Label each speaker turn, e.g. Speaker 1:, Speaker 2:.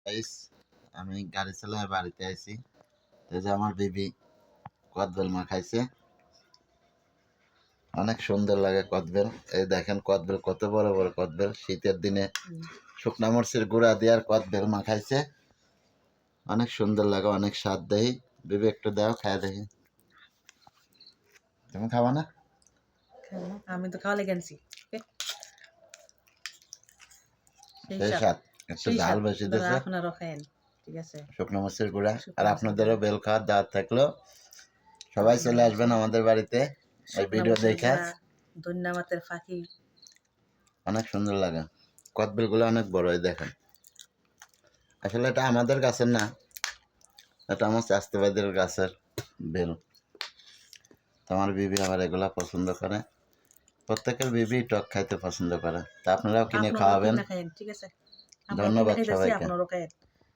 Speaker 1: Guys, আমি গাড়ি চালায় বাড়িতে আইছি। এই যে আমার বিবি কদবেল মাখাইছে, অনেক সুন্দর লাগে কদবেল। এই দেখেন কদবেল, কত বড় বড় কদবেল। শীতের দিনে শুকনা মরিচের গুঁড়া দিয়ে আর কদবেল মাখাইছে, অনেক সুন্দর লাগে, অনেক স্বাদ দেয়। বিবি একটু দাও, খায় দেখি। তুমি খাবা না?
Speaker 2: আমি তো খাওয়া লেগে আনছি।
Speaker 1: সেই স্বাদ, একটু ঝাল বেশি দিয়েছে।
Speaker 2: আপনারও খায়েন, ঠিক আছে?
Speaker 1: শুকনো মরিচের গুঁড়া। আর
Speaker 2: মরিচের
Speaker 1: আপনাদেরও
Speaker 2: গুঁড়া।
Speaker 1: বেল খাওয়ার দাওয়াত থাকলো, সবাই চলে আসবেন আমাদের বাড়িতে এই ভিডিও দেখে।
Speaker 2: ধন্যা মাতের ফাঁকি
Speaker 1: অনেক সুন্দর লাগে, কদবেল গুলো অনেক বড়। এই দেখেন, আসলে এটা আমাদের গাছের না, এটা আমার চাষিবাদের গাছের বেল। তোমার বিবি আবার এগুলা পছন্দ করে। প্রত্যেকের বিবি টক খাইতে পছন্দ করে, তা আপনারাও কিনে খাওয়াবেন।
Speaker 2: খায়েন, ঠিক আছে?
Speaker 1: ধন্যবাদ সবাইকে।
Speaker 2: আপনারও খায়েন।